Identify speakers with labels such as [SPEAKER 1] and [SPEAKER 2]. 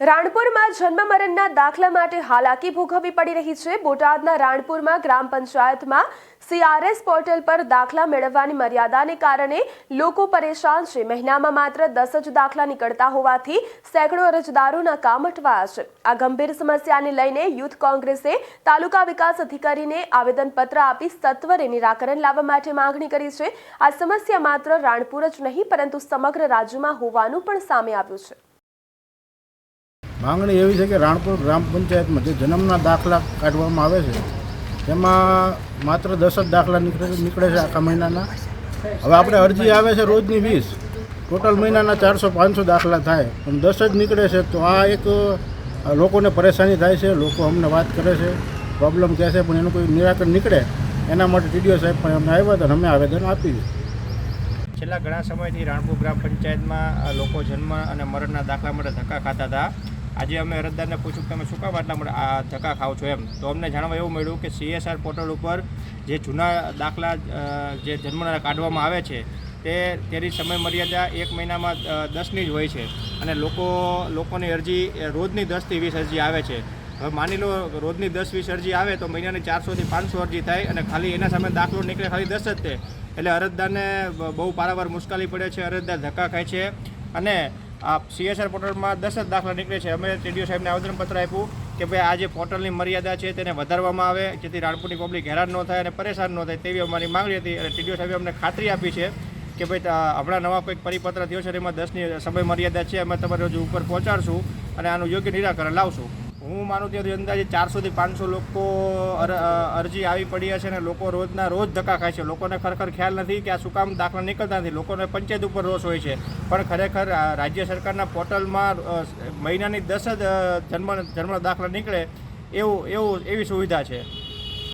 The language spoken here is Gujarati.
[SPEAKER 1] રાણપુરમાં જન્મ મરણના દાખલા માટે હાલાકી ભોગવવી પડી રહી છે। બોટાદના રાણપુરમાં ગ્રામ પંચાયતમાં CRS પોર્ટલ પર દાખલા મેળવવાની મર્યાદાને કારણે લોકો પરેશાન છે। મહિનામાં માત્ર 10 જ દાખલા નીકળતા હોવાથી સેંકડો અરજદારોના કામ અટવાયા છે। આ ગંભીર સમસ્યાને લઈને યુથ કોંગ્રેસે તાલુકા વિકાસ અધિકારીને આવેદનપત્ર આપી સત્વરે નિરાકરણ લાવવા માટે માંગણી કરી છે। આ સમસ્યા માત્ર રાણપુર જ નહીં પરંતુ સમગ્ર રાજ્યમાં હોવાનું પણ સામે આવ્યું છે।
[SPEAKER 2] માંગણી એવી છે કે રાણપુર ગ્રામ પંચાયતમાં જે જન્મના દાખલા કાઢવામાં આવે છે તેમાં માત્ર 10 જ દાખલા નીકળે છે આખા મહિનાના। હવે આપણે અરજી આવે છે રોજની 20, ટોટલ મહિનાના 400-500 દાખલા થાય પણ 10 જ નીકળે છે। તો આ એક લોકોને પરેશાની થાય છે, લોકો અમને વાત કરે છે, પ્રોબ્લેમ કહે છે, પણ એનું કોઈ નિરાકરણ નીકળે એના માટે TDO સાહેબ પણ અમને આવ્યા હતા, અમે આવેદન આપ્યું।
[SPEAKER 3] છેલ્લા ઘણા સમયથી રાણપુર ગ્રામ પંચાયતમાં લોકો જન્મ અને મરણના દાખલા માટે ધક્કા ખાતા હતા। આજે અમે અરજદારને પૂછ્યું કે તમે શું કામ આટલા માટે આ ધક્કા ખાવ છો એમ, તો અમને જાણવા એવું મળ્યું કે CSR પોર્ટલ ઉપર જે જૂના દાખલા જે જન્મના કાઢવામાં આવે છે તેની સમય મર્યાદા 1 મહિનામાં 10ની જ હોય છે અને લોકોની અરજી રોજની 10થી 20 અરજી આવે છે। હવે માની લો રોજની 10-20 અરજી આવે તો મહિનાની 400થી 500 અરજી થાય અને ખાલી એના સામે દાખલો નીકળે ખાલી 10 જ તે, એટલે અરજદારને બહુ પારાવાર મુશ્કેલી પડે છે, અરજદાર ધક્કા ખાય છે અને આ CSR પોર્ટલમાં 10 જ દાખલા નીકળે છે। અમે TDO સાહેબને આવેદનપત્ર આપ્યું કે ભાઈ આ જે પોર્ટલની મર્યાદા છે તેને વધારવામાં આવે જેથી રાણપુરની પબ્લિક હેરાન ન થાય અને પરેશાન ન થાય તેવી અમારી માંગણી હતી અને TDO સાહેબે અમને ખાતરી આપી છે કે ભાઈ હમણાં નવા કોઈક પરિપત્ર થયો છે એમાં 10ની સમય મર્યાદા છે, અમે તમારી રજૂ ઉપર પહોંચાડશું અને આનું યોગ્ય નિરાકરણ લાવશું। હું માનું ત્યાં અંદાજે 400થી 500 લોકો અરજી આવી પડી હશે અને લોકો રોજના રોજ ધક્કા ખાય છે। લોકોને ખરેખર ખ્યાલ નથી કે આ શું કામ દાખલા નીકળતા નથી, લોકોને પંચાયત ઉપર રોષ હોય છે, પણ ખરેખર રાજ્ય સરકારના પોર્ટલમાં મહિનાની 10 જ જન્મના દાખલા નીકળે એવી સુવિધા છે।